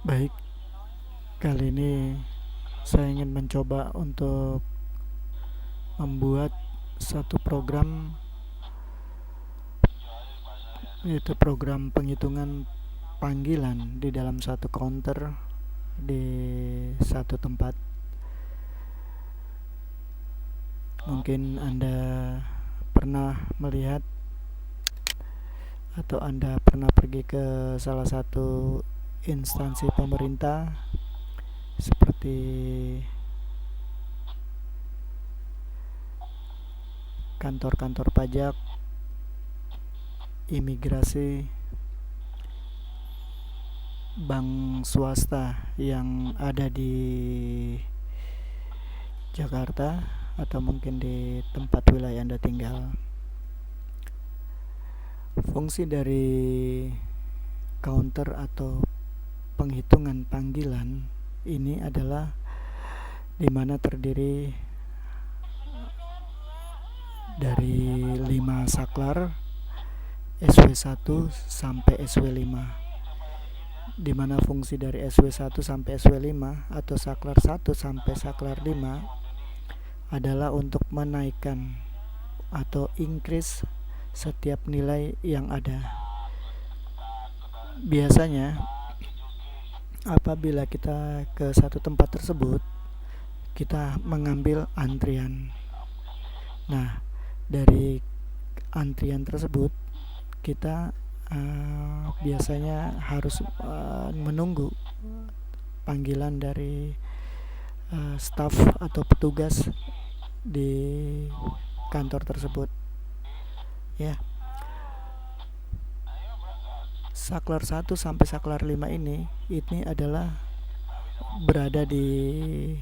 Baik, kali ini saya ingin mencoba untuk membuat satu program, yaitu program penghitungan panggilan di dalam satu counter di satu tempat. Mungkin Anda pernah melihat atau Anda pernah pergi ke salah satu instansi pemerintah seperti kantor-kantor pajak, imigrasi, bank swasta yang ada di Jakarta atau mungkin di tempat wilayah Anda tinggal. Fungsi dari counter atau penghitungan panggilan ini adalah di mana terdiri dari 5 saklar SW1 sampai SW5, di mana fungsi dari SW1 sampai SW5 atau saklar 1 sampai saklar 5 adalah untuk menaikkan atau increase setiap nilai yang ada. Biasanya apabila kita ke satu tempat tersebut, kita mengambil antrian. Nah, dari antrian tersebut kita biasanya harus menunggu panggilan dari staf atau petugas di kantor tersebut, ya. Saklar 1 sampai saklar 5 ini adalah berada di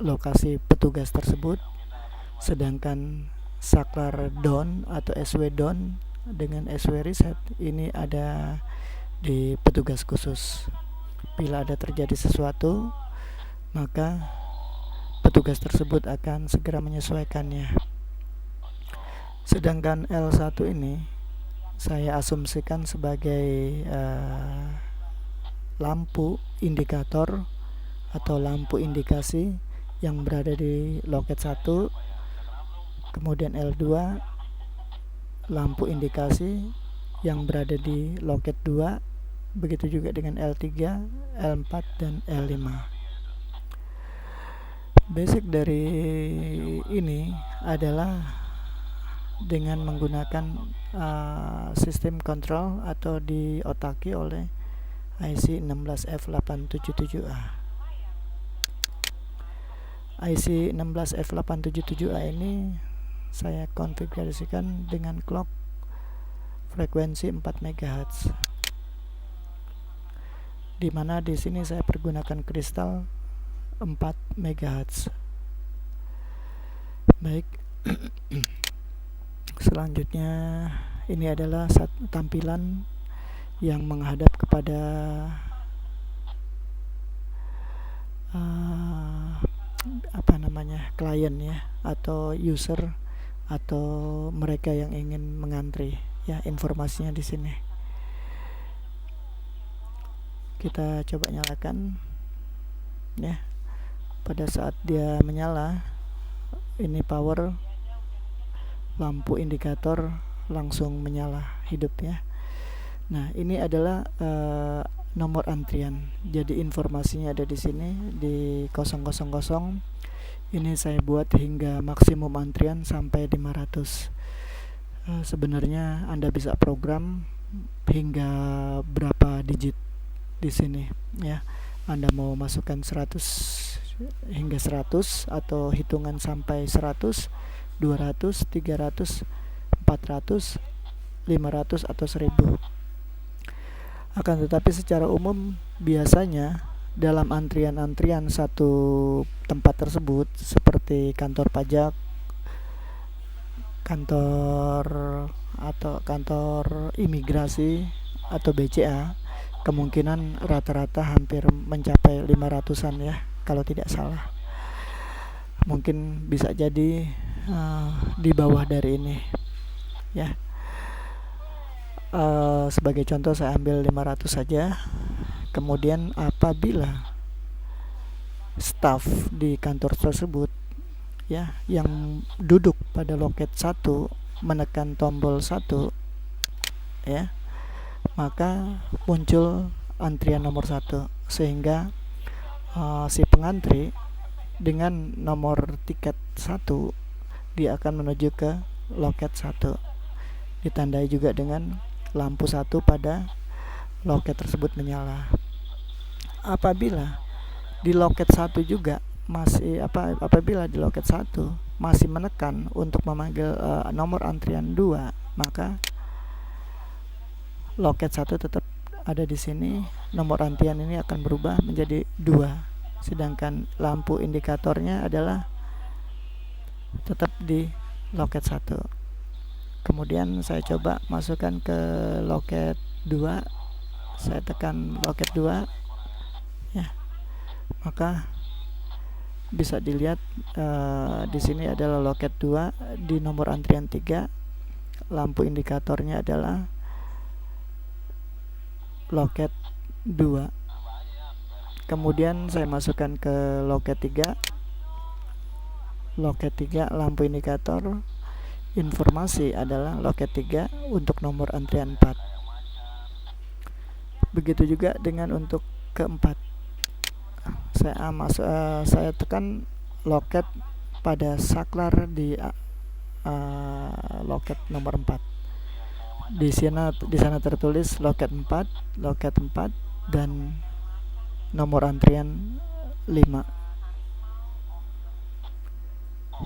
lokasi petugas tersebut, sedangkan saklar down atau SW down dengan SW reset ini ada di petugas khusus. Bila ada terjadi sesuatu, maka petugas tersebut akan segera menyesuaikannya. Sedangkan L1 ini saya asumsikan sebagai lampu indikator atau lampu indikasi yang berada di loket 1. Kemudian L2 lampu indikasi yang berada di loket 2. Begitu juga dengan L3, L4 dan L5. Basic dari ini adalah dengan menggunakan sistem kontrol atau diotaki oleh IC 16F877A. IC 16F877A ini saya konfigurasikan dengan clock frekuensi 4 MHz, di mana di sini saya pergunakan kristal 4 MHz. Baik. Selanjutnya ini adalah tampilan yang menghadap kepada klien, ya, atau user atau mereka yang ingin mengantri, ya. Informasinya di sini. Kita coba nyalakan, ya. Pada saat dia menyala, ini power, lampu indikator langsung menyala hidup, ya. Nah, ini adalah nomor antrian. Jadi informasinya ada di sini di 000. Ini saya buat hingga maksimum antrian sampai 500. Sebenarnya Anda bisa program hingga berapa digit di sini, ya. Anda mau masukkan 100 hingga 100 atau hitungan sampai 100, 200, 300, 400, 500 atau 1000. Akan tetapi secara umum biasanya dalam antrian-antrian satu tempat tersebut, seperti kantor pajak, kantor imigrasi atau BCA, kemungkinan rata-rata hampir mencapai 500-an, ya, kalau tidak salah. Mungkin bisa jadi di bawah dari ini, ya. Sebagai contoh saya ambil 500 saja. kemudian apabila staf di kantor tersebut ya yang duduk pada loket 1 menekan tombol 1 ya, maka muncul antrian nomor 1 sehingga si pengantri dengan nomor tiket 1 dia akan menuju ke loket 1. Ditandai juga dengan lampu 1 pada loket tersebut menyala. Apabila di loket 1 juga apabila di loket 1 masih menekan untuk memanggil nomor antrian 2, maka loket 1 tetap ada di sini, nomor antrian ini akan berubah menjadi 2, sedangkan lampu indikatornya adalah tetap di loket 1. Kemudian saya coba masukkan ke loket 2, saya tekan loket 2 ya, maka bisa dilihat di sini adalah loket 2, di nomor antrian 3 lampu indikatornya adalah loket 2. Kemudian saya masukkan ke loket 3. Loket 3 lampu indikator informasi adalah loket 3 untuk nomor antrian 4. Begitu juga dengan untuk keempat. Saya tekan loket pada saklar di loket nomor 4. Di sana tertulis loket 4 dan nomor antrian 5.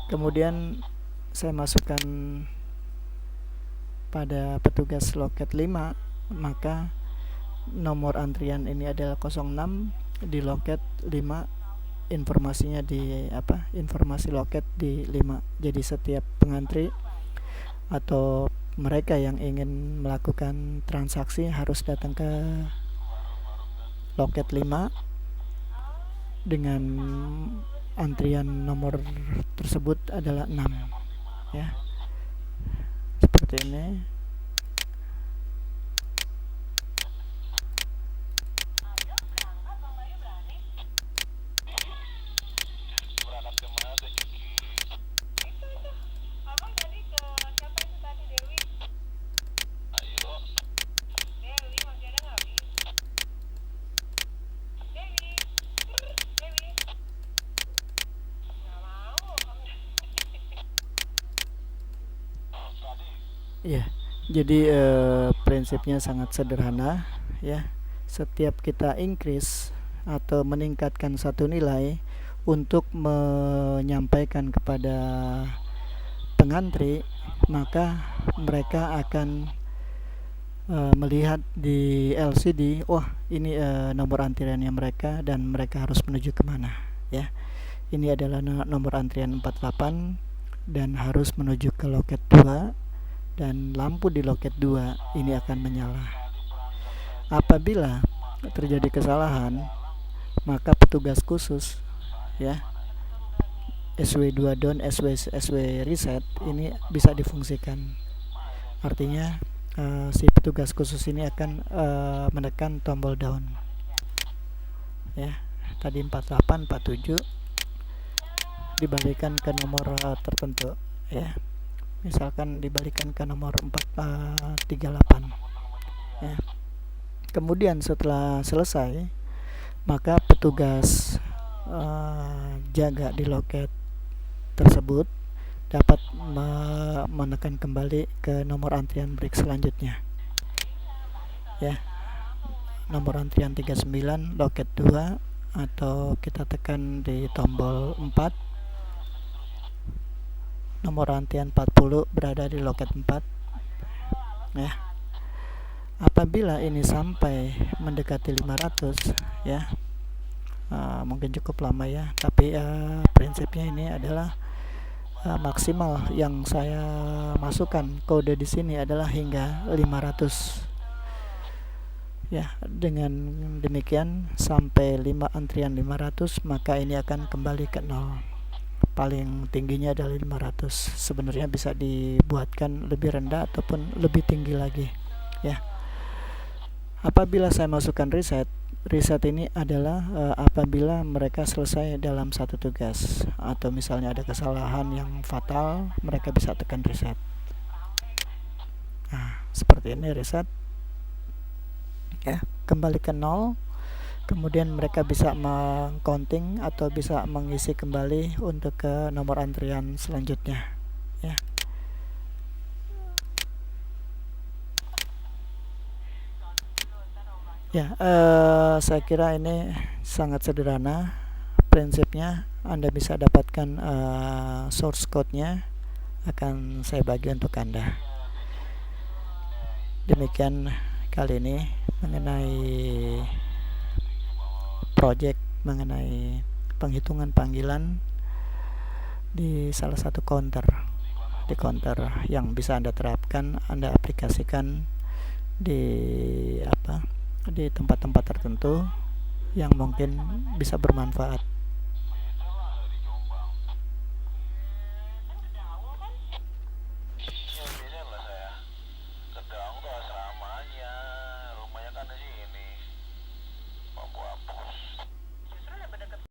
Kemudian saya masukkan pada petugas loket 5, maka nomor antrian ini adalah 06 di loket 5, informasinya informasi loket di 5. Jadi setiap pengantri atau mereka yang ingin melakukan transaksi harus datang ke loket 5 dengan antrian nomor tersebut adalah 6 ya. Seperti ini. Ya, jadi prinsipnya sangat sederhana ya. Setiap kita increase atau meningkatkan satu nilai untuk menyampaikan kepada pengantri, maka mereka akan melihat di LCD, wah ini nomor antriannya mereka dan mereka harus menuju kemana ya. Ini adalah nomor antrian 48 dan harus menuju ke loket 2. Dan lampu di loket 2 ini akan menyala. Apabila terjadi kesalahan, maka petugas khusus ya SW2 down, SW reset ini bisa difungsikan. Artinya si petugas khusus ini akan menekan tombol down ya. Tadi 48, 47 dibalikan ke nomor tertentu ya. Misalkan dibalikan ke nomor 38 ya. Kemudian setelah selesai, maka petugas jaga di loket tersebut dapat menekan kembali ke nomor antrian break selanjutnya ya. Nomor antrian 39 loket 2, atau kita tekan di tombol 4. Nomor antrian 40 berada di loket 4 ya. Apabila ini sampai mendekati 500 ya, mungkin cukup lama ya, tapi prinsipnya ini adalah maksimal yang saya masukkan kode di sini adalah hingga 500 ya. Dengan demikian sampai antrian 500, maka ini akan kembali ke 0. Paling tingginya adalah 500. Sebenarnya bisa dibuatkan lebih rendah ataupun lebih tinggi lagi ya. Apabila saya masukkan reset, riset ini adalah apabila mereka selesai dalam satu tugas atau misalnya ada kesalahan yang fatal, mereka bisa tekan reset. Nah, seperti ini reset ya, kembali ke 0. Kemudian mereka bisa mengcounting atau bisa mengisi kembali untuk ke nomor antrian selanjutnya ya. Ya, saya kira ini sangat sederhana prinsipnya. Anda bisa dapatkan source code-nya, akan saya bagi untuk Anda. Demikian kali ini mengenai project mengenai penghitungan panggilan di salah satu counter. Di counter yang bisa Anda terapkan, Anda aplikasikan di di tempat-tempat tertentu yang mungkin bisa bermanfaat.